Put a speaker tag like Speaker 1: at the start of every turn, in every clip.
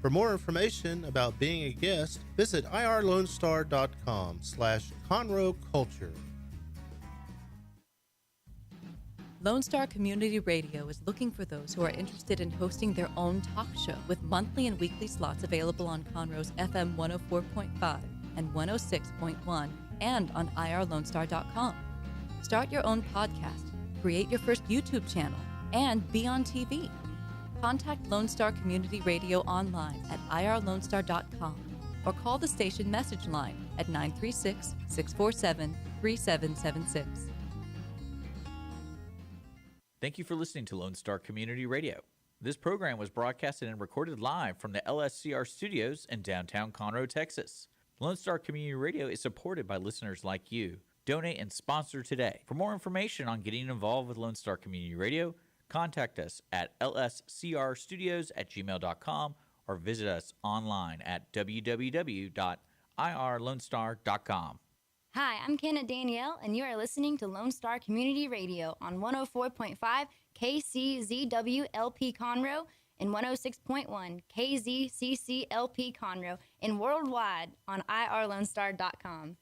Speaker 1: For more information about being a guest, visit irlonestar.com/Conroe Culture.
Speaker 2: Lone Star Community Radio is looking for those who are interested in hosting their own talk show with monthly and weekly slots available on Conroe's FM 104.5 and 106.1 and on irlonestar.com. Start your own podcast, create your first YouTube channel, and be on TV. Contact Lone Star Community Radio online at irlonestar.com or call the station message line at 936-647-3776.
Speaker 3: Thank you for listening to Lone Star Community Radio. This program was broadcasted and recorded live from the LSCR studios in downtown Conroe, Texas. Lone Star Community Radio is supported by listeners like you. Donate and sponsor today. For more information on getting involved with Lone Star Community Radio, contact us at lscrstudios@gmail.com or visit us online at www.irlonestar.com.
Speaker 4: Hi, I'm Kenna Danielle, and you are listening to Lone Star Community Radio on 104.5 KCZWLP Conroe and 106.1 KZCCLP Conroe and worldwide on irlonestar.com.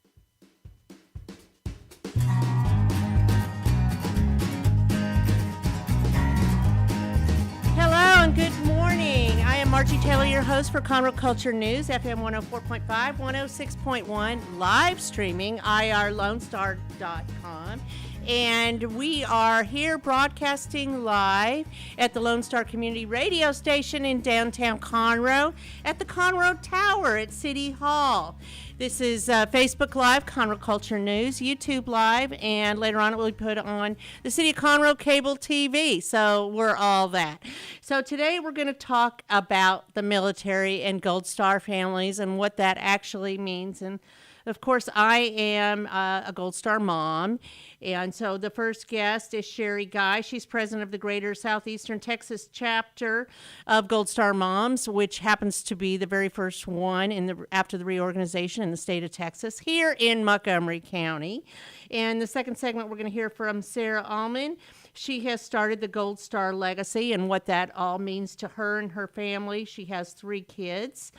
Speaker 5: Hello and good morning. I am Margie Taylor, your host for Conroe Culture News, FM 104.5, 106.1, live streaming, irlonestar.com. And we are here broadcasting live at the Lone Star Community Radio Station in downtown Conroe at the Conroe Tower at City Hall. This is Facebook Live, Conroe Culture News, YouTube Live, and later on it will be put on the City of Conroe Cable TV. So we're all that. So today we're going to talk about the military and Gold Star families and what that actually means. And of course, I am a Gold Star mom, and so the first guest is Sherry Guy. She's president of the Greater Southeastern TX Chapter of Gold Star Moms, which happens to be the very first one after the reorganization in the state of Texas here in Montgomery County. And the second segment, we're going to hear from Sarah Allman. She has started the Gold Star Legacy and what that all means to her and her family. She has 3 kids.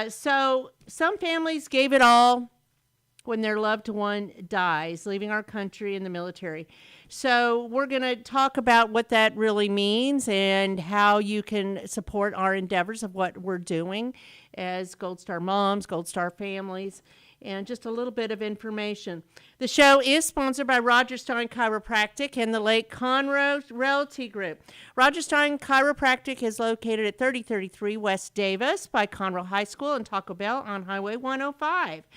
Speaker 5: So some families gave it all when their loved one dies, leaving our country in the military. So we're going to talk about what that really means and how you can support our endeavors of what we're doing as Gold Star moms, Gold Star families, and just a little bit of information. The show is sponsored by Roger Stein Chiropractic and the Lake Conroe Realty Group. Roger Stein Chiropractic is located at 3033 West Davis by Conroe High School and Taco Bell on Highway 105.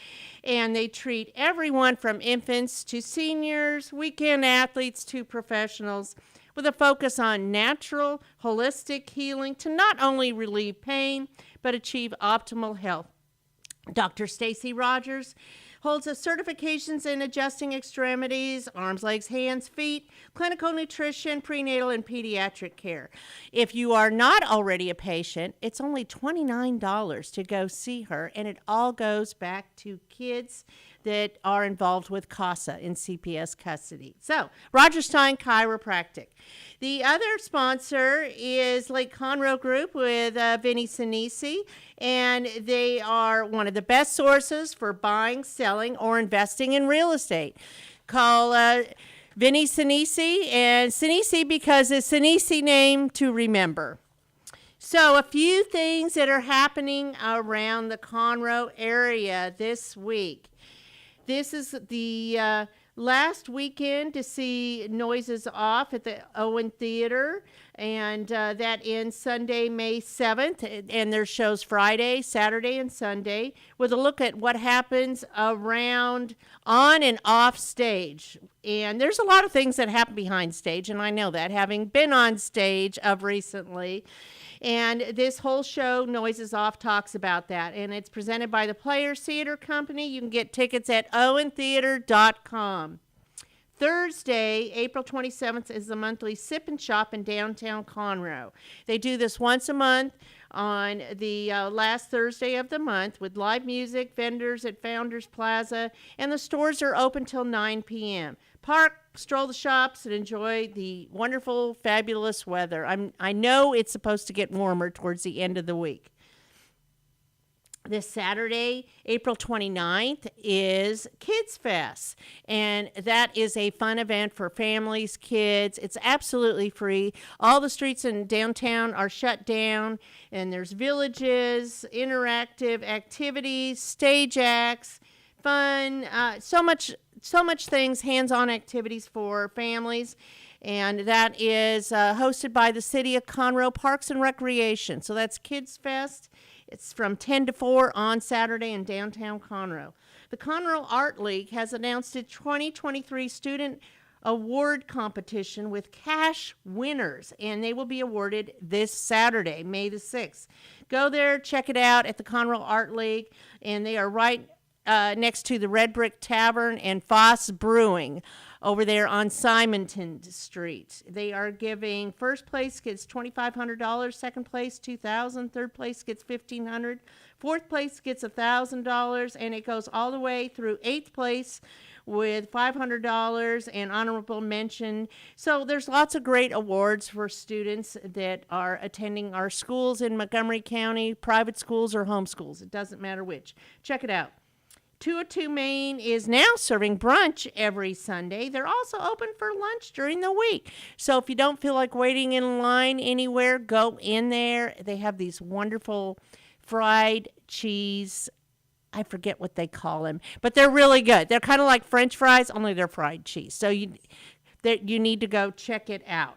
Speaker 5: And they treat everyone from infants to seniors, weekend athletes to professionals, with a focus on natural, holistic healing to not only relieve pain, but achieve optimal health. Dr. Stacy Rogers holds certifications in adjusting extremities, arms, legs, hands, feet, clinical nutrition, prenatal, and pediatric care. If you are not already a patient, it's only $29 to go see her, and it all goes back to kids that are involved with CASA in CPS custody. So, Roger Stein Chiropractic. The other sponsor is Lake Conroe Group with Vinny Sinisi, and they are one of the best sources for buying, selling, or investing in real estate. Call Vinny Sinisi, and Sinisi because it's an easy name to remember. So a few things that are happening around the Conroe area this week. This is the last weekend to see Noises Off at the Owen Theater, and that ends Sunday, May 7th, and there's shows Friday, Saturday, and Sunday with a look at what happens around, on and off stage. And there's a lot of things that happen behind stage, and I know that, having been on stage of recently. And this whole show, Noises Off, talks about that. And it's presented by the Players Theater Company. You can get tickets at owentheater.com. Thursday, April 27th, is the monthly Sip and Shop in downtown Conroe. They do this once a month on the last Thursday of the month with live music, vendors at Founders Plaza, and the stores are open till 9 p.m. Park, stroll the shops, and enjoy the wonderful, fabulous weather. I know it's supposed to get warmer towards the end of the week. This Saturday, April 29th, is Kids Fest, and that is a fun event for families, kids. It's absolutely free. All the streets in downtown are shut down, and there's villages, interactive activities, stage acts, fun, so much things, hands-on activities for families. And that is hosted by the City of Conroe Parks and Recreation. So that's Kids Fest. It's from 10 to 4 on Saturday in downtown Conroe. The Conroe Art League has announced its 2023 Student Award Competition with cash winners, and they will be awarded this Saturday, May the 6th. Go there, check it out at the Conroe Art League, and they are right next to the Red Brick Tavern and Foss Brewing over there on Simonton Street. They are giving first place gets $2,500, second place $2,000, third place gets $1,500, fourth place gets $1,000, and it goes all the way through eighth place with $500 and honorable mention. So there's lots of great awards for students that are attending our schools in Montgomery County, private schools or homeschools. It doesn't matter which. Check it out. 202 Main is now serving brunch every Sunday. They're also open for lunch during the week. So if you don't feel like waiting in line anywhere, go in there. They have these wonderful fried cheese. I forget what they call them, but they're really good. They're kind of like French fries, only they're fried cheese. So you need to go check it out.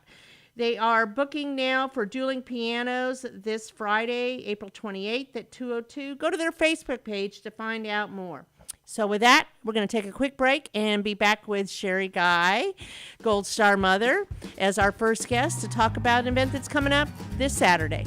Speaker 5: They are booking now for dueling pianos this Friday, April 28th at 2:02. Go to their Facebook page to find out more. So with that, we're going to take a quick break and be back with Sherry Guy, Gold Star Mother, as our first guest to talk about an event that's coming up this Saturday.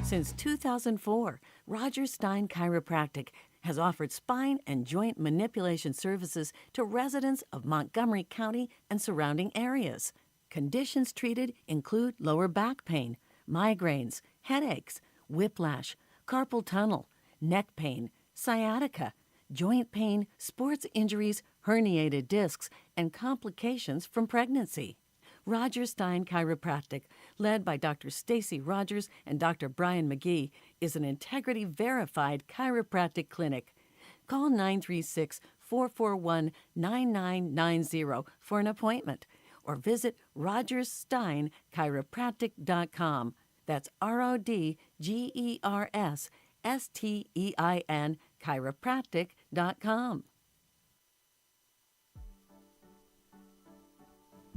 Speaker 6: Since 2004, Roger Stein Chiropractic has offered spine and joint manipulation services to residents of Montgomery County and surrounding areas. Conditions treated include lower back pain, migraines, headaches, whiplash, carpal tunnel, neck pain, sciatica, joint pain, sports injuries, herniated discs, and complications from pregnancy. Roger Stein Chiropractic, led by Dr. Stacy Rogers and Dr. Brian McGee, is an integrity-verified chiropractic clinic. Call 936-441-9990 for an appointment, or visit rogerssteinchiropractic.com. That's RODGERSSTEIN chiropractic.com.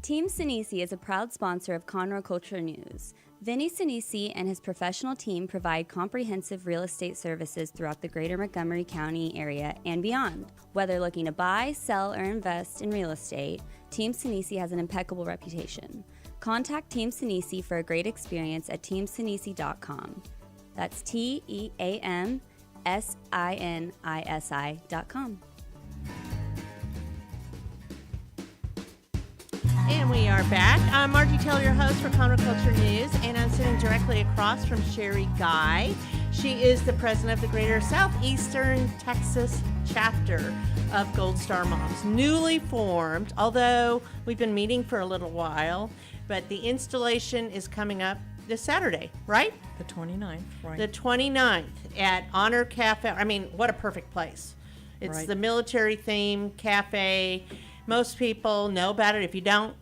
Speaker 7: Team Sinisi is a proud sponsor of Conroe Culture News. Vinny Sinisi and his professional team provide comprehensive real estate services throughout the greater Montgomery County area and beyond. Whether looking to buy, sell, or invest in real estate, Team Sinisi has an impeccable reputation. Contact Team Sinisi for a great experience at teamsinisi.com. That's TEAMSINISI.com.
Speaker 5: And we are back. I'm Margie Taylor, your host for Conroe Culture News, and I'm sitting directly across from Sherry Guy. She is the president of the Greater Southeastern TX Chapter of Gold Star Moms, newly formed, although we've been meeting for a little while, but the installation is coming up this Saturday, right?
Speaker 8: The 29th, right.
Speaker 5: The 29th at Honor Cafe. I mean, what a perfect place. It's
Speaker 8: Right.
Speaker 5: the military theme cafe. Most people know about it. If you don't,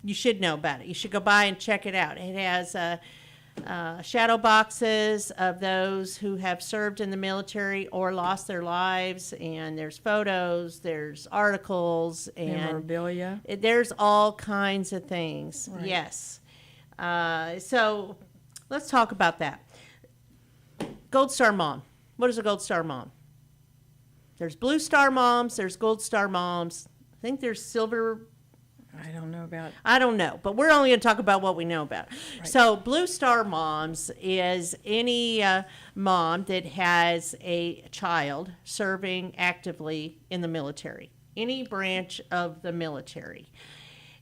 Speaker 5: you should know about it. You should go by and check it out. It has shadow boxes of those who have served in the military or lost their lives, and there's photos, there's articles, and
Speaker 8: Memorabilia.
Speaker 5: there's all kinds of things.
Speaker 8: Right.
Speaker 5: Yes. So let's talk about that. Gold Star Mom. What is a Gold Star Mom? There's Blue Star Moms. There's Gold Star Moms. I think there's Silver.
Speaker 8: I don't know about.
Speaker 5: I don't know, but we're only going to talk about what we know about.
Speaker 8: Right.
Speaker 5: So Blue Star Moms is any mom that has a child serving actively in the military, any branch of the military.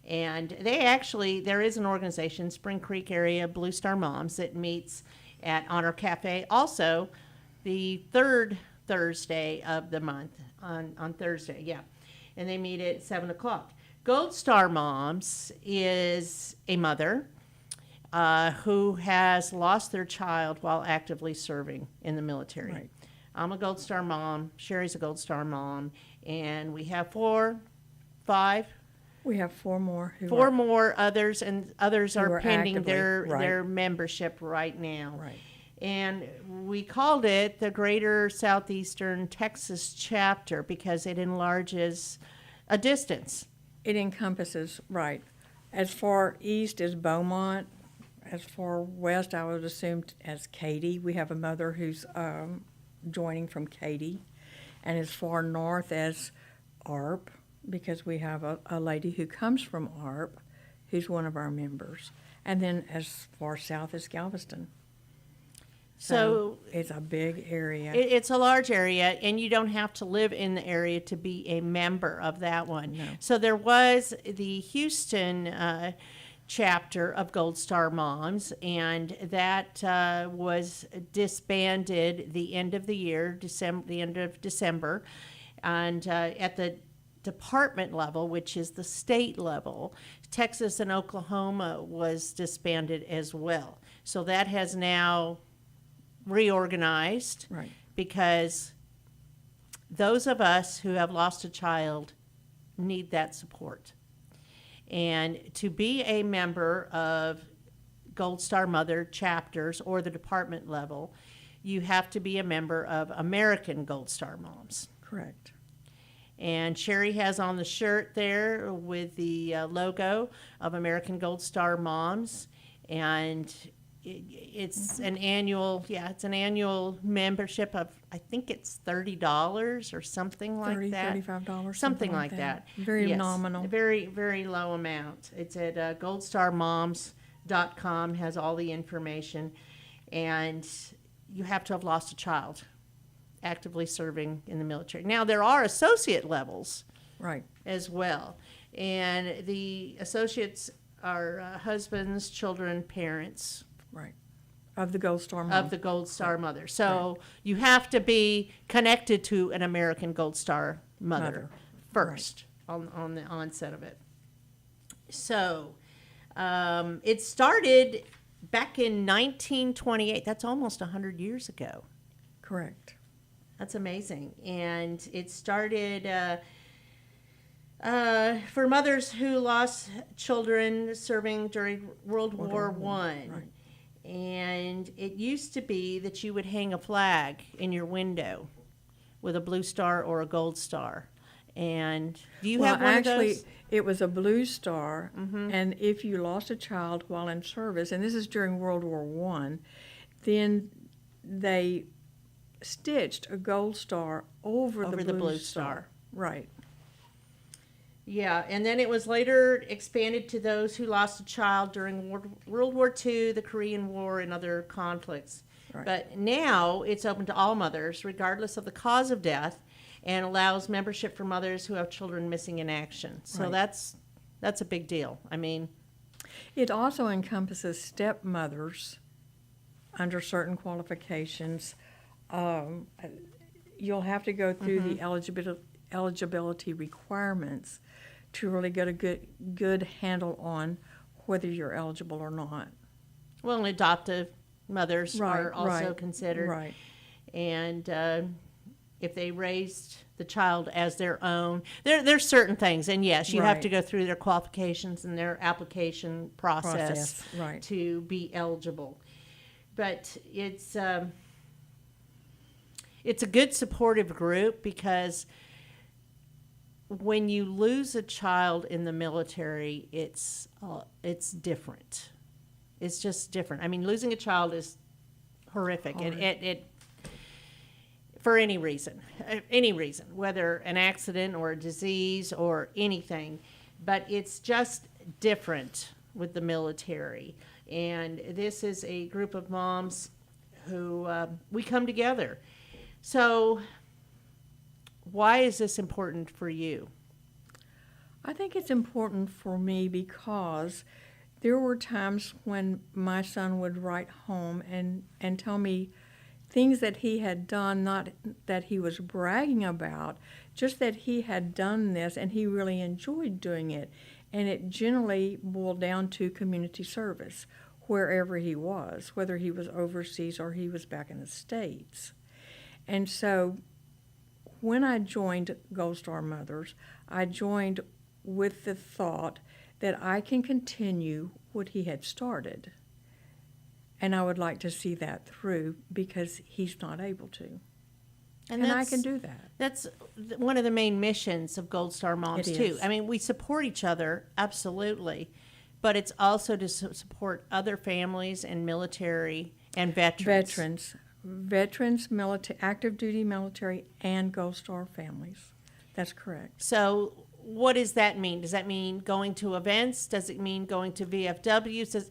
Speaker 5: And there is an organization, Spring Creek area, Blue Star Moms, that meets at Honor Cafe. Also, the third Thursday of the month, on Thursday, yeah. And they meet at 7 o'clock. Gold Star Moms is a mother who has lost their child while actively serving in the military.
Speaker 8: Right.
Speaker 5: I'm a Gold Star mom. Sherry's a Gold Star mom. And we have 5
Speaker 8: We have 4 more who
Speaker 5: four
Speaker 8: are,
Speaker 5: more others, and others
Speaker 8: Who
Speaker 5: are
Speaker 8: are
Speaker 5: pending
Speaker 8: actively, right.
Speaker 5: their membership right now.
Speaker 8: Right.
Speaker 5: And we called it the Greater Southeastern TX Chapter because it enlarges a distance.
Speaker 8: It encompasses, right, as far east as Beaumont, as far west, I would assume, as Katy. We have a mother who's joining from Katy, and as far north as ARP, because we have a lady who comes from ARP who's one of our members, and then as far south as Galveston.
Speaker 5: So
Speaker 8: it's a big area.
Speaker 5: it's a large area, and you don't have to live in the area to be a member of that one.
Speaker 8: No.
Speaker 5: So there was the Houston chapter of Gold Star Moms, and that was disbanded the end of the year, the end of December. And at the department level, which is the state level, Texas and Oklahoma was disbanded as well. So that has now reorganized,
Speaker 8: Right.
Speaker 5: because those of us who have lost a child need that support. And to be a member of Gold Star Mother chapters or the department level, you have to be a member of American Gold Star Moms.
Speaker 8: Correct.
Speaker 5: And Sherry has on the shirt there with the logo of American Gold Star Moms, and it's an annual, it's an annual membership of, I think it's $30 or something like
Speaker 8: $30,
Speaker 5: that.
Speaker 8: $35,
Speaker 5: Something like that.
Speaker 8: Very
Speaker 5: Yes,
Speaker 8: nominal.
Speaker 5: a very, very low amount. It's at goldstarmoms.com, has all the information, and you have to have lost a child actively serving in the military. Now, there are associate levels
Speaker 8: Right.
Speaker 5: as well, and the associates are husbands, children, parents
Speaker 8: Right. Of the Gold Star Mom.
Speaker 5: of the Gold Star Mother. So you have to be connected to an American Gold Star Mother first on the onset of it. So it started back in 1928. That's almost 100 years ago.
Speaker 8: Correct.
Speaker 5: That's amazing. And it started for mothers who lost children serving during World War I.
Speaker 8: Right.
Speaker 5: And it used to be that you would hang a flag in your window with a blue star or a gold star. And do you have one
Speaker 8: actually,
Speaker 5: of those?
Speaker 8: it was a blue star, and if you lost a child while in service, and this is during World War I, then they stitched a gold star over the blue star. Right.
Speaker 5: Yeah, and then it was later expanded to those who lost a child during World War II, the Korean War, and other conflicts.
Speaker 8: Right.
Speaker 5: But now it's open to all mothers, regardless of the cause of death, and allows membership for mothers who have children missing in action. So
Speaker 8: Right.
Speaker 5: that's a big deal. I mean,
Speaker 8: It also encompasses stepmothers under certain qualifications. You'll have to go through the eligibility requirements to really get a good handle on whether you're eligible or not.
Speaker 5: well, adoptive mothers are also
Speaker 8: right,
Speaker 5: considered.
Speaker 8: Right.
Speaker 5: And if they raised the child as their own, there's certain things. And yes, you have
Speaker 8: Right.
Speaker 5: to go through their qualifications and their application process
Speaker 8: Right.
Speaker 5: to be eligible. But it's a good supportive group, because when you lose a child in the military, it's different. It's just different. I mean, losing a child is horrific, and it for any reason, whether an accident or a disease or anything, but it's just different with the military. And this is a group of moms who we come together. So why is this important for you?
Speaker 8: I think it's important for me because there were times when my son would write home and tell me things that he had done, not that he was bragging about, just that he had done this and he really enjoyed doing it. And it generally boiled down to community service, wherever he was, whether he was overseas or he was back in the States. And so when I joined Gold Star Mothers, I joined with the thought that I can continue what he had started. And I would like to see that through because he's not able to. And I can do that.
Speaker 5: That's one of the main missions of Gold Star Moms,
Speaker 8: It
Speaker 5: too.
Speaker 8: is.
Speaker 5: I mean, we support each other, absolutely. But it's also to support other families and military and veterans.
Speaker 8: Veterans, military, active duty military, and Gold Star families. That's correct.
Speaker 5: So what does that mean? Does that mean going to events? Does it mean going to VFWs?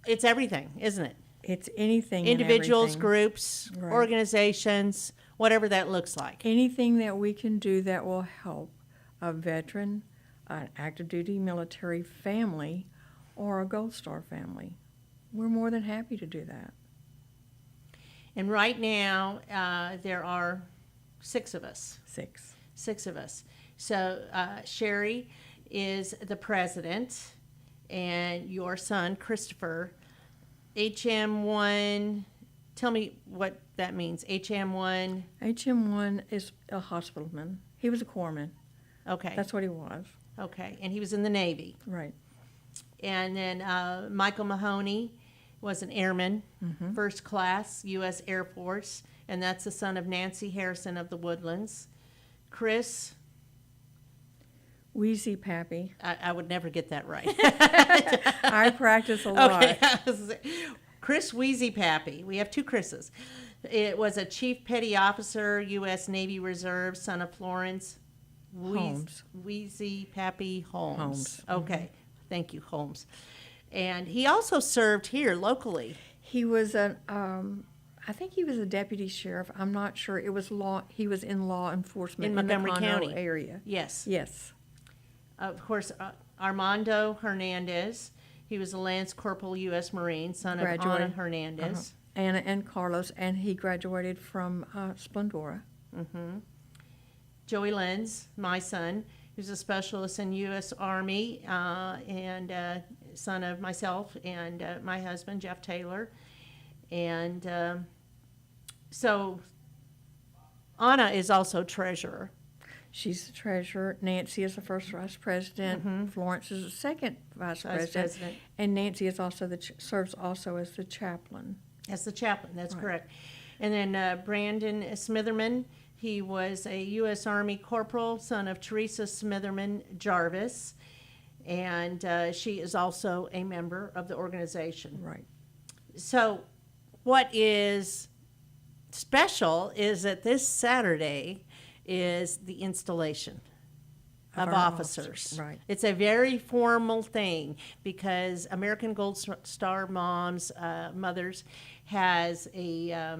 Speaker 5: It's everything, isn't it?
Speaker 8: It's anything.
Speaker 5: Individuals,
Speaker 8: and everything.
Speaker 5: groups,
Speaker 8: Right.
Speaker 5: organizations, whatever that looks like.
Speaker 8: Anything that we can do that will help a veteran, an active duty military family, or a Gold Star family. We're more than happy to do that.
Speaker 5: And right now, there are 6 of us.
Speaker 8: 6.
Speaker 5: 6 of us. So Sherry is the president, and your son, Christopher, HM1, tell me what that means, HM1.
Speaker 8: HM1 is a hospitalman. He was a corpsman.
Speaker 5: Okay.
Speaker 8: That's what he was.
Speaker 5: Okay, and he was in the Navy.
Speaker 8: Right.
Speaker 5: And then Michael Mahoney was an airman, first class, U.S. Air Force, and that's the son of Nancy Harrison of the Woodlands. Chris,
Speaker 8: Wheezy Pappy.
Speaker 5: I would never get that right.
Speaker 8: I practice a lot.
Speaker 5: Okay. Chris Wheezy Pappy. We have 2 Chris's. It was a chief petty officer, U.S. Navy Reserve, son of Florence
Speaker 8: Holmes.
Speaker 5: Wheezy Pappy Holmes.
Speaker 8: Holmes.
Speaker 5: Okay. Thank you, Holmes. And he also served here locally.
Speaker 8: He was I think he was a deputy sheriff. I'm not sure. It was law. He was in law enforcement
Speaker 5: In Montgomery
Speaker 8: the Conroe
Speaker 5: County.
Speaker 8: area.
Speaker 5: Yes.
Speaker 8: Yes.
Speaker 5: Of course, Armando Hernandez. He was a Lance Corporal, U.S. Marine, son of Ana
Speaker 8: Graduated.
Speaker 5: Hernandez.
Speaker 8: Anna and Carlos, and he graduated from Splendora.
Speaker 5: Joey Lenz, my son, who's a specialist in U.S. Army, and son of myself and my husband, Jeff Taylor. And so Anna is also treasurer.
Speaker 8: She's the treasurer. Nancy is the first vice president. Florence is the second vice president. And Nancy is also serves also as the chaplain.
Speaker 5: As the chaplain, that's correct. And then Brandon Smitherman, he was a U.S. Army corporal, son of Teresa Smitherman Jarvis, and she is also a member of the organization.
Speaker 8: Right.
Speaker 5: So what is special is that this Saturday is the installation of
Speaker 8: our
Speaker 5: officers.
Speaker 8: Right.
Speaker 5: It's a very formal thing because American Gold Star Moms, Mothers, has a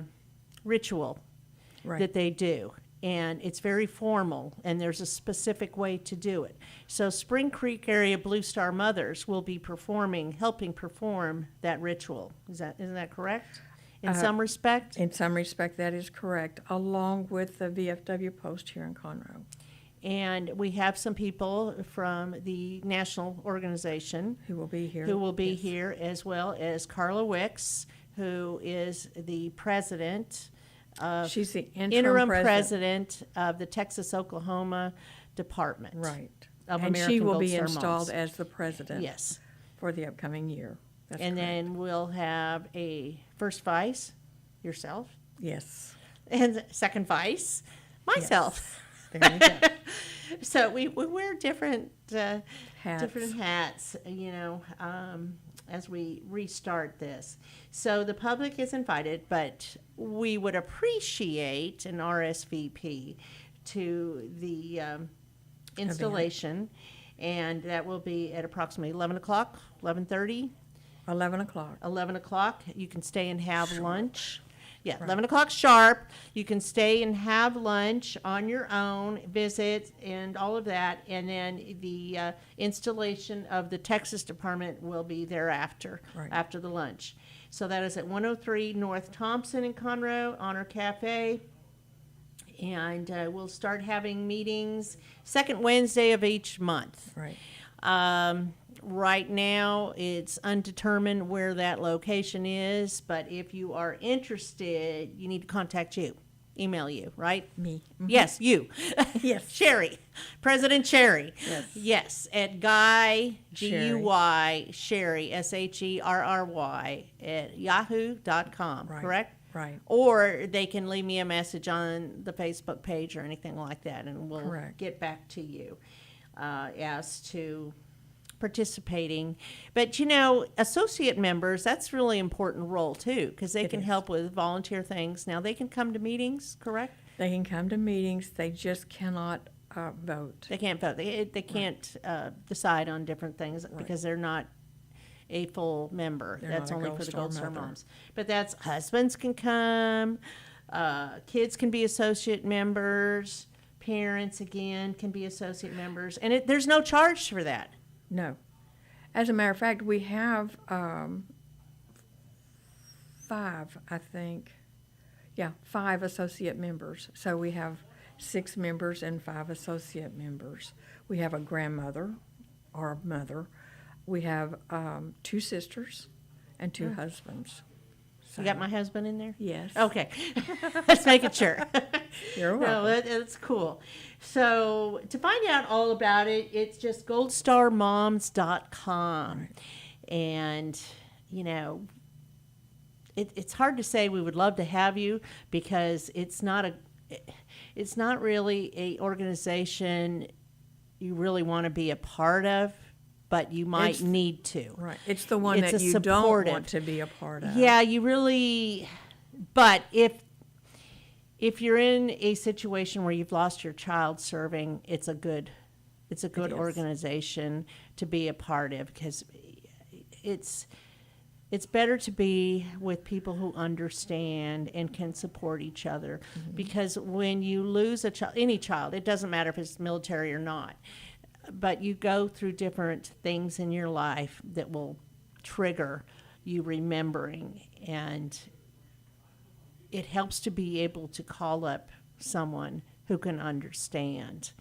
Speaker 5: ritual
Speaker 8: Right.
Speaker 5: that they do. And it's very formal, and there's a specific way to do it. So Spring Creek Area Blue Star Mothers will be helping perform that ritual. Isn't that correct? In some respect?
Speaker 8: In some respect, that is correct, along with the VFW post here in Conroe.
Speaker 5: And we have some people from the national organization
Speaker 8: Who will be here. Yes.
Speaker 5: here, as well as Carla Wicks, who is the president of
Speaker 8: She's the
Speaker 5: interim president of the Texas-Oklahoma Department.
Speaker 8: Right.
Speaker 5: Of
Speaker 8: And
Speaker 5: American
Speaker 8: she will
Speaker 5: Gold
Speaker 8: be
Speaker 5: Star
Speaker 8: installed
Speaker 5: Moms.
Speaker 8: as the president.
Speaker 5: Yes.
Speaker 8: For the upcoming year. That's
Speaker 5: And
Speaker 8: correct.
Speaker 5: then we'll have a first vice, yourself,
Speaker 8: Yes.
Speaker 5: and second vice, myself.
Speaker 8: Yes. There you go.
Speaker 5: So we wear different
Speaker 8: Hats.
Speaker 5: different hats, as we restart this. So the public is invited, but we would appreciate an RSVP to the installation, and that will be at approximately 11 o'clock, 11:30.
Speaker 8: 11 o'clock.
Speaker 5: 11 o'clock. You can stay and have lunch. Yeah, 11 o'clock sharp. You can stay and have lunch on your own, visit, and all of that. And then the installation of the Texas Department will be thereafter,
Speaker 8: Right.
Speaker 5: after the lunch. So that is at 103 North Thompson in Conroe, Honor Cafe. And we'll start having meetings second Wednesday of each month.
Speaker 8: Right.
Speaker 5: right now it's undetermined where that location is, but if you are interested, you need to contact you. Email you, right?
Speaker 8: Me. Mhm.
Speaker 5: Yes, you.
Speaker 8: Yes.
Speaker 5: Sherry. President Sherry.
Speaker 8: Yes.
Speaker 5: Yes, at Guy,
Speaker 8: Sherry.
Speaker 5: G-U-Y, Sherry, S-H-E-R-R-Y, at yahoo.com,
Speaker 8: Right.
Speaker 5: correct?
Speaker 8: Right.
Speaker 5: Or they can leave me a message on the Facebook page or anything like that, and we'll
Speaker 8: Correct.
Speaker 5: get back to you as to participating. But, associate members, that's a really important role, too, because they
Speaker 8: It
Speaker 5: can
Speaker 8: is.
Speaker 5: help with volunteer things. Now, they can come to meetings, correct?
Speaker 8: They can come to meetings. They just cannot vote.
Speaker 5: They can't vote. They can't decide on different things because they're not a full member.
Speaker 8: They're
Speaker 5: That's
Speaker 8: not a
Speaker 5: only
Speaker 8: Gold
Speaker 5: for the
Speaker 8: Star
Speaker 5: Gold Star
Speaker 8: member.
Speaker 5: moms. But that's husbands can come, kids can be associate members, parents again can be associate members, and there's no charge for that.
Speaker 8: No. As a matter of fact, we have 5, I think. Yeah, 5 associate members. So we have 6 members and 5 associate members. We have a grandmother or a mother. We have 2 sisters and 2 husbands. So,
Speaker 5: You got my husband in there?
Speaker 8: Yes.
Speaker 5: Okay. Let's make it sure.
Speaker 8: You're
Speaker 5: No,
Speaker 8: welcome.
Speaker 5: that's cool. So to find out all about it, it's just goldstarmoms.com. And, it's hard to say we would love to have you because it's not really a organization you really want to be a part of, but you might
Speaker 8: It's-
Speaker 5: need to.
Speaker 8: Right. It's the one
Speaker 5: It's
Speaker 8: that
Speaker 5: a
Speaker 8: you don't
Speaker 5: supportive.
Speaker 8: want to be a part of.
Speaker 5: Yeah, you really. But if you're in a situation where you've lost your child serving, it's a good
Speaker 8: is.
Speaker 5: organization to be a part of because it's better to be with people who understand and can support each other. Because when you lose a child, any child, it doesn't matter if it's military or not, but you go through different things in your life that will trigger you remembering, and it helps to be able to call up someone who can understand.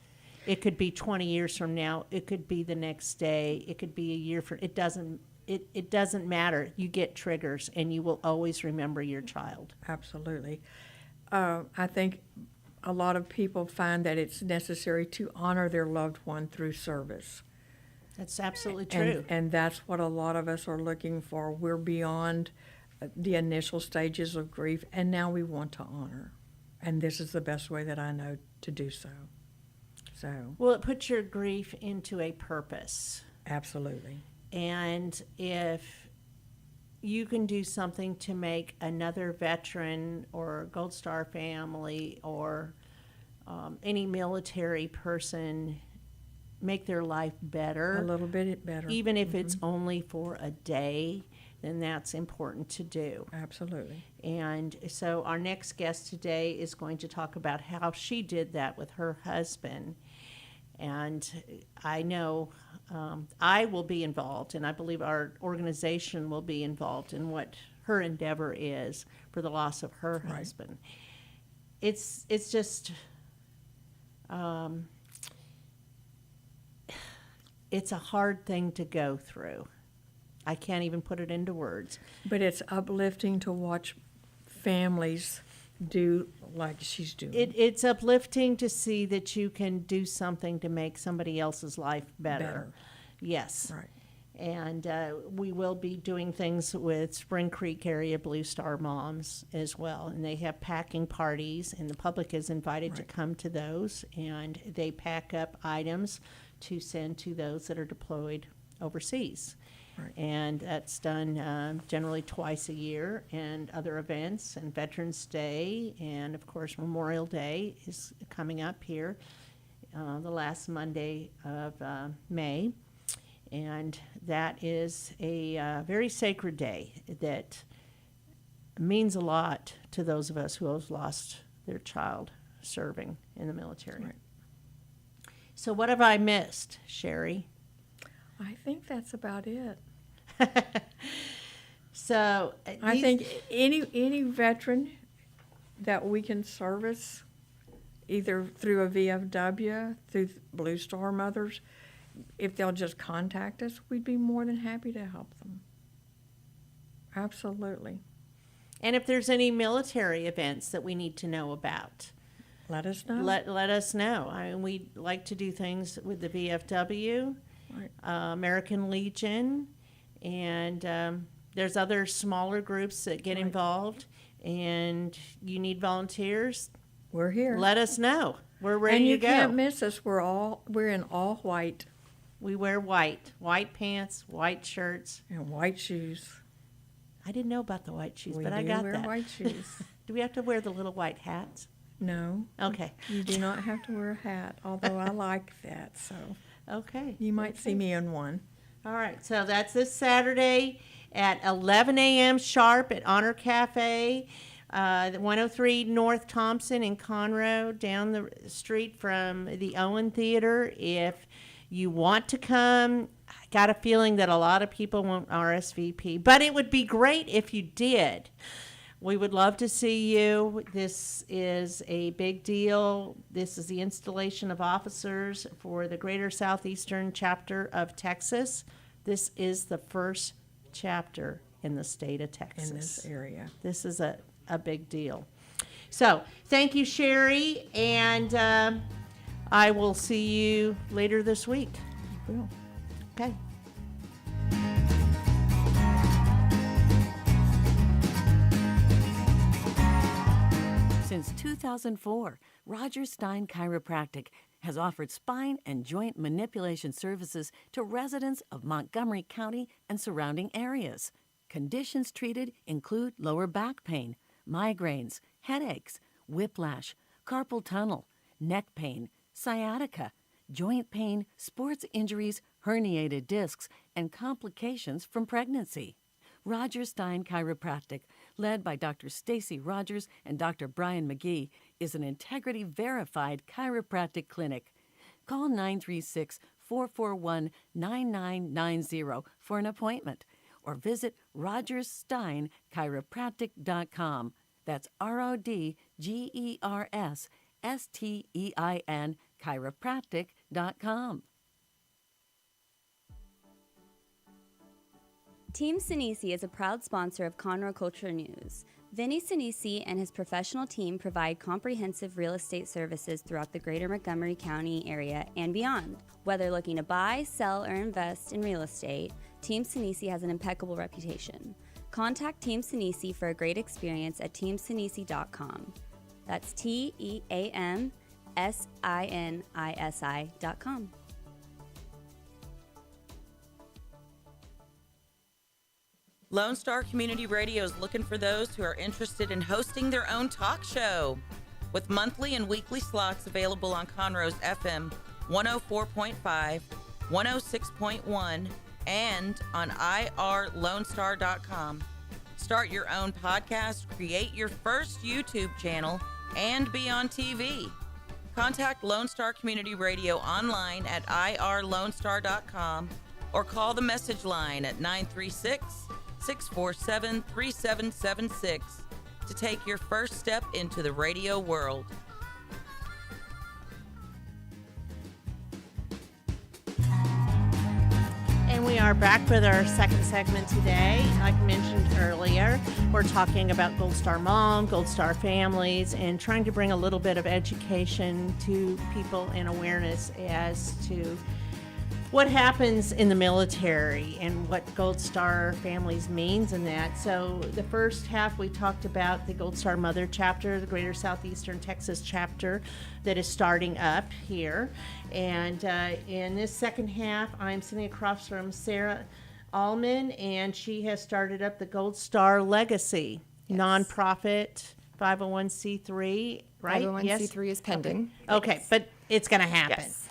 Speaker 5: It could be 20 years from now, it could be the next day, it could be a year from, it doesn't matter. You get triggers and you will always remember your child.
Speaker 8: Absolutely. I think a lot of people find that it's necessary to honor their loved one through service.
Speaker 5: That's absolutely true.
Speaker 8: And that's what a lot of us are looking for. We're beyond the initial stages of grief, and now we want to honor. And this is the best way that I know to do so. So,
Speaker 5: Well, it puts your grief into a purpose.
Speaker 8: absolutely.
Speaker 5: And if you can do something to make another veteran or Gold Star family or any military person make their life better,
Speaker 8: A little bit better.
Speaker 5: even if it's only for a day, then that's important to do.
Speaker 8: Absolutely.
Speaker 5: And so our next guest today is going to talk about how she did that with her husband. And I know I will be involved, and I believe our organization will be involved in what her endeavor is for the loss of her husband. It's just it's a hard thing to go through. I can't even put it into words.
Speaker 8: But it's uplifting to watch families do like she's doing.
Speaker 5: It's uplifting to see that you can do something to make somebody else's life better. Yes.
Speaker 8: Right.
Speaker 5: And we will be doing things with Spring Creek area Blue Star Moms as well. And they have packing parties, and the public is invited to come to those. And they pack up items to send to those that are deployed overseas.
Speaker 8: Right.
Speaker 5: And that's done generally twice a year, and other events, and Veterans Day, and of course Memorial Day is coming up here, the last Monday of May. And that is a very sacred day that means a lot to those of us who have lost their child serving in the military.
Speaker 8: Right.
Speaker 5: So what have I missed, Sherry?
Speaker 8: I think that's about it.
Speaker 5: So
Speaker 8: I think any veteran that we can service, either through a VFW, through Blue Star Mothers, if they'll just contact us, we'd be more than happy to help them. Absolutely.
Speaker 5: And if there's any military events that we need to know about,
Speaker 8: Let us know.
Speaker 5: let us know. I mean, we like to do things with the VFW,
Speaker 8: Right.
Speaker 5: American Legion, and there's other smaller groups that get
Speaker 8: Right.
Speaker 5: involved. And you need volunteers,
Speaker 8: We're here.
Speaker 5: let us know. We're ready
Speaker 8: and you
Speaker 5: to go.
Speaker 8: can't miss us. We're in all white
Speaker 5: We wear white pants, white shirts.
Speaker 8: and white shoes.
Speaker 5: I didn't know about the white shoes,
Speaker 8: We
Speaker 5: but I
Speaker 8: do
Speaker 5: got
Speaker 8: wear
Speaker 5: that.
Speaker 8: white shoes.
Speaker 5: Do we have to wear the little white hats?
Speaker 8: No,
Speaker 5: Okay.
Speaker 8: you do not have to wear a hat, although I like that, so
Speaker 5: Okay.
Speaker 8: you might see me in one.
Speaker 5: All right. So that's this Saturday at 11 a.m. sharp at Honor Cafe, 103 North Thompson in Conroe, down the street from the Owen Theater. If you want to come, I got a feeling that a lot of people won't RSVP, but it would be great if you did. We would love to see you. This is a big deal. This is the installation of officers for the Greater Southeastern Chapter of Texas. This is the first chapter in the state of Texas.
Speaker 8: In this area.
Speaker 5: This is a big deal. So thank you, Sherry, and I will see you later this week.
Speaker 8: Will.
Speaker 5: Okay.
Speaker 6: Since 2004, Roger Stein Chiropractic has offered spine and joint manipulation services to residents of Montgomery County and surrounding areas. Conditions treated include lower back pain, migraines, headaches, whiplash, carpal tunnel, neck pain, sciatica, joint pain, sports injuries, herniated discs, and complications from pregnancy. Roger Stein Chiropractic, led by Dr. Stacy Rogers and Dr. Brian McGee, is an integrity-verified chiropractic clinic. Call 936-441-9990 for an appointment or visit rogerssteinchiropractic.com. That's RODGERSSTEIN chiropractic.com.
Speaker 7: Team Sinisi is a proud sponsor of Conroe Culture News. Vinny Sinisi and his professional team provide comprehensive real estate services throughout the greater Montgomery County area and beyond. Whether looking to buy, sell, or invest in real estate, Team Sinisi has an impeccable reputation. Contact Team Sinisi for a great experience at teamsinisi.com. That's TEAMSINISI.com.
Speaker 9: Lone Star Community Radio is looking for those who are interested in hosting their own talk show. With monthly and weekly slots available on Conroe's FM 104.5, 106.1, and on irlonestar.com. Start your own podcast, create your first YouTube channel, and be on TV. Contact Lone Star Community Radio online at irlonestar.com or call the message line at 936-647-3776 to take your first step into the radio world.
Speaker 5: And we are back with our second segment today. Like I mentioned earlier, we're talking about Gold Star Mom, Gold Star families, and trying to bring a little bit of education to people and awareness as to what happens in the military and what Gold Star families means in that. So the first half we talked about the Gold Star Mother Chapter, the Greater Southeastern TX Chapter that is starting up here. And in this second half, I'm sitting across from Sarah Allman, and she has started up the Gold Star Legacy nonprofit 501c3, right?
Speaker 10: 501c3 is pending.
Speaker 5: Okay, but it's going to happen.
Speaker 10: Yes.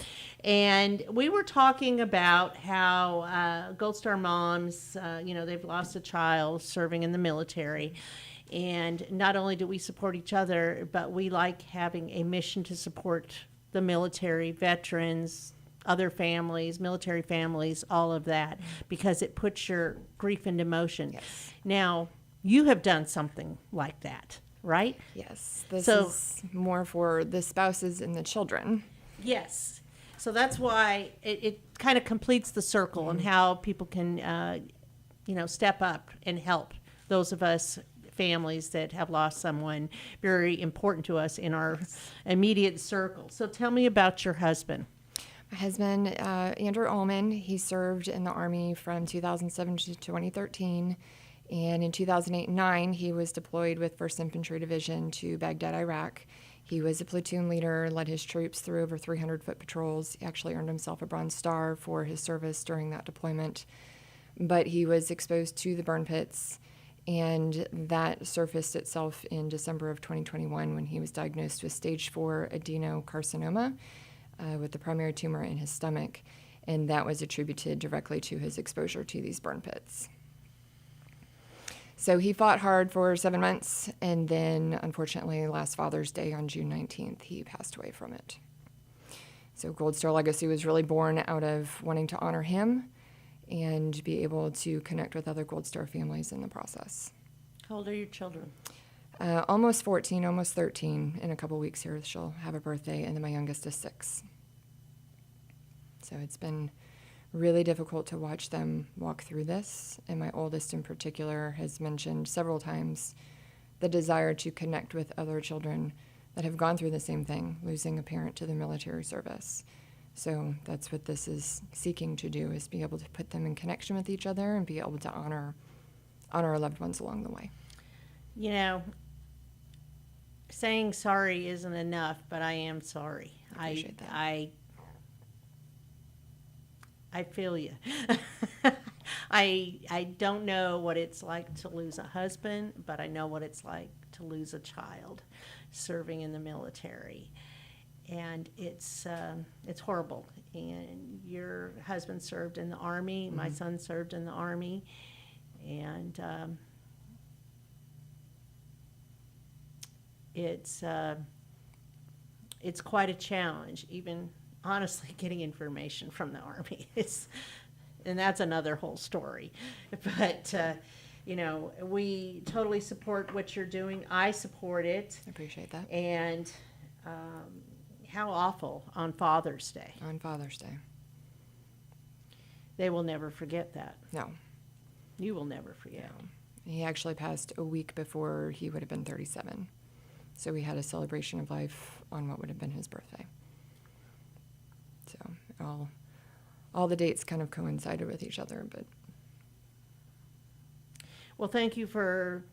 Speaker 5: And we were talking about how Gold Star moms, they've lost a child serving in the military. And not only do we support each other, but we like having a mission to support the military, veterans, other families, military families, all of that, because it puts your grief into motion.
Speaker 10: Yes.
Speaker 5: Now, you have done something like that, right?
Speaker 10: Yes. This
Speaker 5: So-
Speaker 10: is more for the spouses and the children.
Speaker 5: Yes. So that's why it kind of completes the circle and how people can, step up and help those of us families that have lost someone very important to us in our immediate circle. So tell me about your husband.
Speaker 10: My husband, Andrew Allman, he served in the Army from 2007 to 2013. And in 2008 and 2009, he was deployed with 1st Infantry Division to Baghdad, Iraq. He was a platoon leader, led his troops through over 300-foot patrols. He actually earned himself a Bronze Star for his service during that deployment. But he was exposed to the burn pits, and that surfaced itself in December of 2021 when he was diagnosed with stage 4 adenocarcinoma with the primary tumor in his stomach, and that was attributed directly to his exposure to these burn pits. So he fought hard for 7 months, and then, unfortunately, last Father's Day on June 19th, he passed away from it. So Gold Star Legacy was really born out of wanting to honor him and be able to connect with other Gold Star families in the process.
Speaker 5: How old are your children?
Speaker 10: Almost 14, almost 13. In a couple weeks here, she'll have a birthday, and then my youngest is 6. So it's been really difficult to watch them walk through this, and my oldest in particular has mentioned several times the desire to connect with other children that have gone through the same thing, losing a parent to the military service. So that's what this is seeking to do, is be able to put them in connection with each other and be able to honor our loved ones along the way.
Speaker 5: You know, saying sorry isn't enough, but I am sorry.
Speaker 10: I appreciate that.
Speaker 5: I feel you. I don't know what it's like to lose a husband, but I know what it's like to lose a child serving in the military. And it's horrible. And your husband served in the Army. Mm-hmm. My son served in the Army. And it's quite a challenge, even honestly getting information from the Army. And that's another whole story. But, we totally support what you're doing. I support it.
Speaker 10: I appreciate that.
Speaker 5: And how awful on Father's Day.
Speaker 10: On Father's Day.
Speaker 5: They will never forget that.
Speaker 10: No.
Speaker 5: You will never forget.
Speaker 10: No. He actually passed a week before he would have been 37. So we had a celebration of life on what would have been his birthday. So all the dates kind of coincided with each other, but.
Speaker 5: Well, thank you for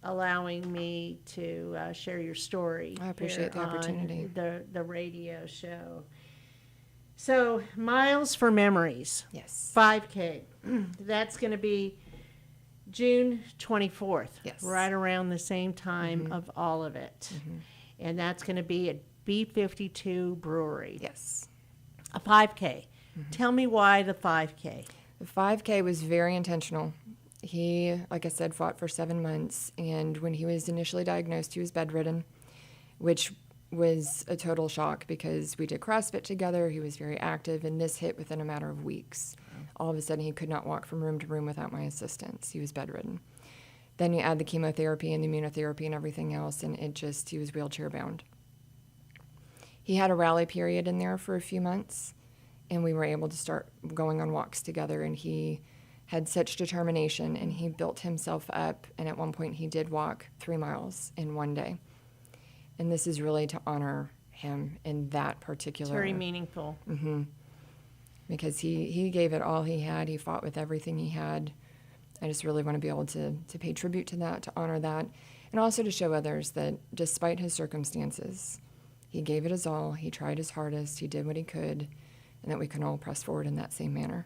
Speaker 5: allowing me to share your story.
Speaker 10: I appreciate the opportunity.
Speaker 5: The radio show. So, Miles for Memories.
Speaker 10: Yes.
Speaker 5: 5K. That's going to be June 24th.
Speaker 10: Yes.
Speaker 5: Right around the same time of all of it. Mm-hmm. And that's going to be at B52 Brewery.
Speaker 10: Yes.
Speaker 5: A 5K. Mm-hmm. Tell me why the 5K.
Speaker 10: The 5K was very intentional. He, like I said, fought for 7 months, and when he was initially diagnosed, he was bedridden, which was a total shock because we did CrossFit together. He was very active, and this hit within a matter of weeks. All of a sudden, he could not walk from room to room without my assistance. He was bedridden. Then you add the chemotherapy and the immunotherapy and everything else, and he was wheelchair bound. He had a rally period in there for a few months, and we were able to start going on walks together, and he had such determination, and he built himself up, and at one point he did walk 3 miles in one day. And this is really to honor him in that particular...
Speaker 5: It's very meaningful.
Speaker 10: Mm-hmm. Because he gave it all he had. He fought with everything he had. I just really want to be able to pay tribute to that, to honor that, and also to show others that despite his circumstances, he gave it his all, he tried his hardest, he did what he could, and that we can all press forward in that same manner.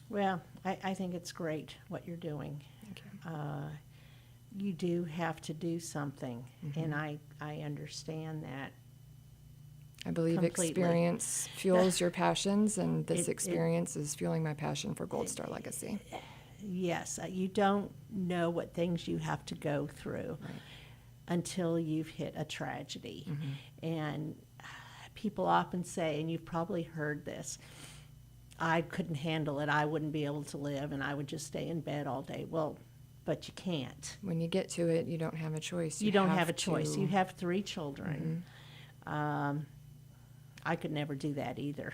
Speaker 5: Well, I think it's great what you're doing.
Speaker 10: Thank you.
Speaker 5: You do have to do something,
Speaker 10: Mm-hmm.
Speaker 5: and I understand that.
Speaker 10: I believe
Speaker 5: Completely.
Speaker 10: experience fuels your passions, and this experience is fueling my passion for Gold Star Legacy.
Speaker 5: Yes, you don't know what things you have to go through until you've hit a tragedy. Mm-hmm. And people often say, and you've probably heard this, I couldn't handle it, I wouldn't be able to live, and I would just stay in bed all day. Well, but you can't.
Speaker 10: When you get to it, you don't have a choice.
Speaker 5: You don't have a choice. You have 3 children. I could never do that either.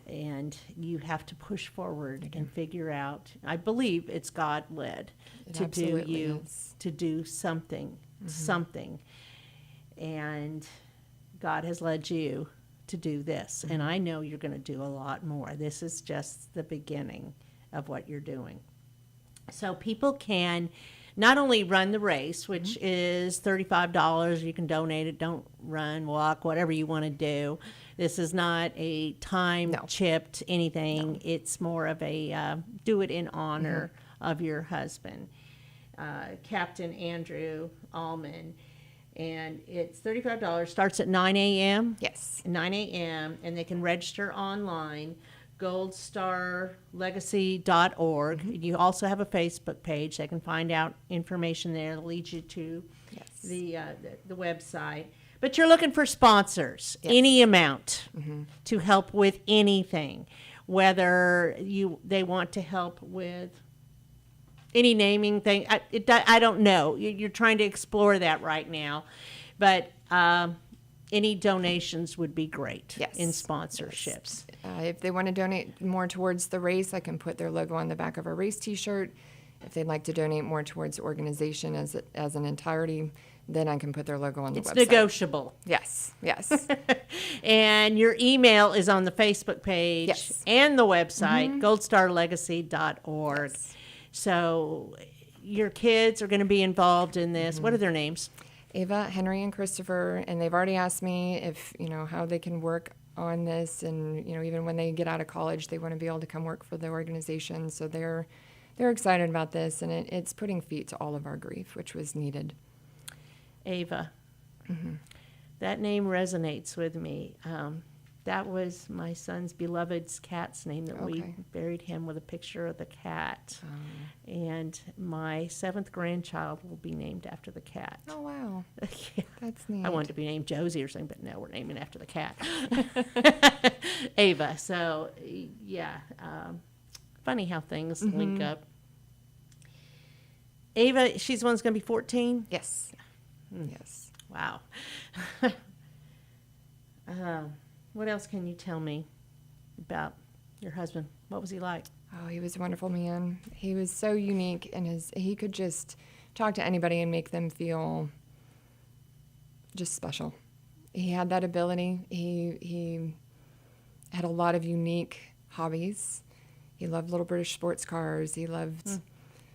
Speaker 5: And you have to push forward and figure out. I believe it's God led
Speaker 10: It
Speaker 5: to do
Speaker 10: absolutely
Speaker 5: you
Speaker 10: is.
Speaker 5: to do something, and God has led you to do this. And I know you're going to do a lot more. This is just the beginning of what you're doing. So people can not only run the race, which is $35. You can donate it. Don't run, walk, whatever you want to do. This is not a time chipped anything. It's more of a do it in honor of your husband, Captain Andrew Allman. And it's $35. Starts at 9 a.m.
Speaker 10: Yes.
Speaker 5: 9 a.m. And they can register online. goldstarlegacy.org. You also have a Facebook page. They can find out information there. It'll lead you to the website. But you're looking for sponsors, any amount, to help with anything, whether they want to help with any naming thing. I don't know. You're trying to explore that right now, but any donations would be great in sponsorships.
Speaker 10: If they want to donate more towards the race, I can put their logo on the back of a race T-shirt. If they'd like to donate more towards the organization as an entirety, then I can put their logo on the website.
Speaker 5: It's negotiable.
Speaker 10: Yes.
Speaker 5: And your email is on the Facebook page and the website, goldstarlegacy.org.
Speaker 10: Yes.
Speaker 5: So your kids are going to be involved in this. What are their names?
Speaker 10: Ava, Henry, and Christopher, and they've already asked me if, how they can work on this, and, even when they get out of college, they want to be able to come work for the organization. So they're excited about this, and it's putting feet to all of our grief, which was needed.
Speaker 5: Ava. That name resonates with me. That was my son's beloved's cat's name that we buried him with a picture of the cat. And my 7th grandchild will be named after the cat.
Speaker 10: Oh, wow. That's neat.
Speaker 5: I wanted to be named Josie or something, but no, we're naming after the cat. Ava. So, funny how things link up. Ava, she's the one that's going to be 14?
Speaker 10: Yes. Yes.
Speaker 5: Wow. What else can you tell me about your husband? What was he like?
Speaker 10: Oh, he was a wonderful man. He was so unique, and he could just talk to anybody and make them feel just special. He had that ability. He had a lot of unique hobbies. He loved little British sports cars. He loved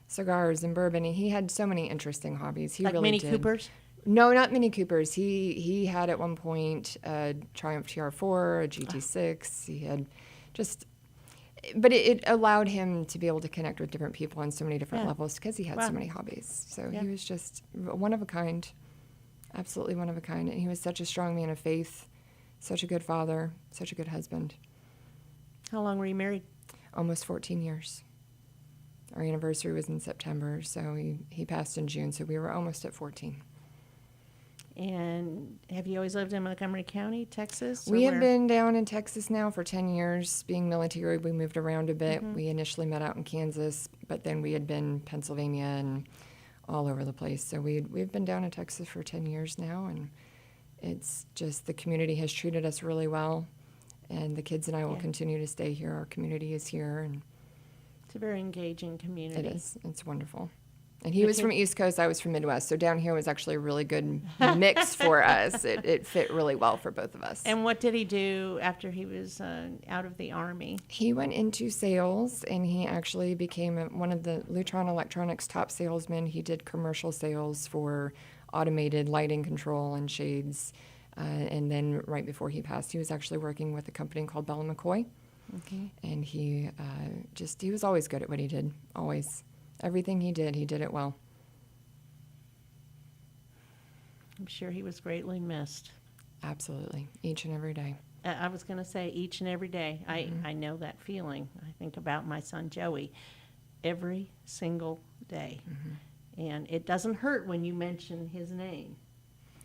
Speaker 10: cigars and bourbon. And he had so many interesting hobbies. He
Speaker 5: like
Speaker 10: really
Speaker 5: Mini
Speaker 10: did.
Speaker 5: Coopers?
Speaker 10: No, not Mini Coopers. He had at one point a Triumph TR4, a GT6. He had but it allowed him to be able to connect with different people on so many different levels because he had so many hobbies. So he was just one of a kind, absolutely one of a kind. And he was such a strong man of faith, such a good father, such a good husband.
Speaker 5: How long were you married?
Speaker 10: Almost 14 years. Our anniversary was in September, so he passed in June, so we were almost at 14.
Speaker 5: And have you always lived in Montgomery County, Texas?
Speaker 10: We have been down in Texas now for 10 years. Being military, we moved around a bit. We initially met out in Kansas, but then we had been Pennsylvania and all over the place. So we've been down in Texas for 10 years now, and it's just the community has treated us really well, and the kids and I will continue to stay here. Our community is here, and
Speaker 5: it's a very engaging community.
Speaker 10: It is. It's wonderful. And he was from East Coast, I was from Midwest, so down here was actually a really good mix for us. It fit really well for both of us.
Speaker 5: And what did he do after he was out of the Army?
Speaker 10: He went into sales, and he actually became one of the Lutron Electronics top salesmen. He did commercial sales for automated lighting control and shades. And then right before he passed, he was actually working with a company called Bell & McCoy. And he was always good at what he did, always. Everything he did it well.
Speaker 5: I'm sure he was greatly missed.
Speaker 10: Absolutely. Each and every day.
Speaker 5: I was going to say each and every day. I know that feeling. I think about my son Joey every single day. And it doesn't hurt when you mention his name.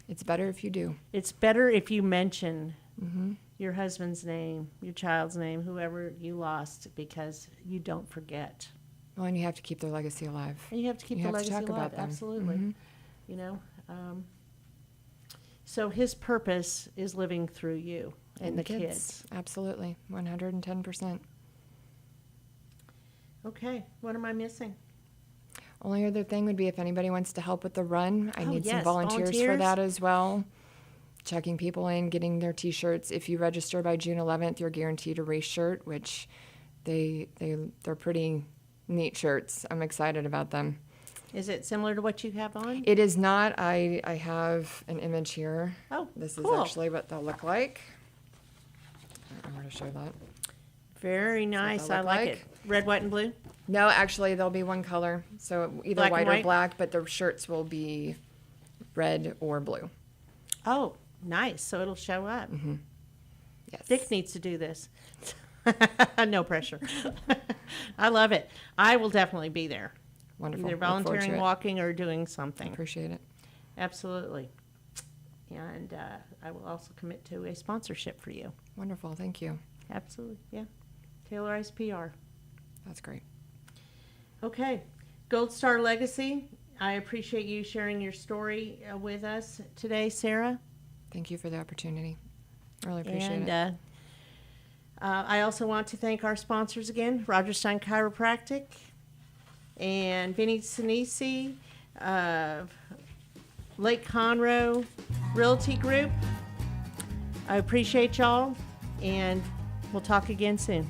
Speaker 10: It's better if you do.
Speaker 5: It's better if you mention your husband's name, your child's name, whoever you lost, because you don't forget.
Speaker 10: Well, and you have to keep their legacy alive.
Speaker 5: And you have to keep the legacy alive. Absolutely. So his purpose is living through you and the kids.
Speaker 10: Absolutely, 110%.
Speaker 5: Okay, what am I missing?
Speaker 10: Only other thing would be if anybody wants to help with the run. I need some
Speaker 5: yes,
Speaker 10: volunteers for
Speaker 5: volunteers.
Speaker 10: that as well. Checking people in, getting their T-shirts. If you register by June 11th, you're guaranteed a race shirt, which they're pretty neat shirts. I'm excited about them.
Speaker 5: Is it similar to what you have on?
Speaker 10: It is not. I have an image here.
Speaker 5: Oh,
Speaker 10: This
Speaker 5: cool.
Speaker 10: is actually what they'll look like. I don't know where to show that.
Speaker 5: Very nice.
Speaker 10: they'll
Speaker 5: I
Speaker 10: look
Speaker 5: like
Speaker 10: like.
Speaker 5: it. Red, white, and blue?
Speaker 10: No, actually, there'll be one color. So either
Speaker 5: Black and
Speaker 10: white or
Speaker 5: white?
Speaker 10: black, but the shirts will be red or blue.
Speaker 5: Oh, nice. So it'll show up.
Speaker 10: Yes.
Speaker 5: Dick needs to do this. No pressure. I love it. I will definitely be there.
Speaker 10: Wonderful.
Speaker 5: Either
Speaker 10: Look forward to
Speaker 5: volunteering,
Speaker 10: it.
Speaker 5: walking, or doing something.
Speaker 10: Appreciate it.
Speaker 5: Absolutely. And I will also commit to a sponsorship for you.
Speaker 10: Wonderful. Thank you.
Speaker 5: Absolutely. Yeah. Taylorized PR.
Speaker 10: That's great.
Speaker 5: Okay. Gold Star Legacy. I appreciate you sharing your story with us today, Sarah.
Speaker 10: Thank you for the opportunity. Really appreciate
Speaker 5: And
Speaker 10: it.
Speaker 5: I also want to thank our sponsors again, Roger Stein Chiropractic and Vinny Sinisi, Lake Conroe Realty Group. I appreciate y'all, and we'll talk again soon.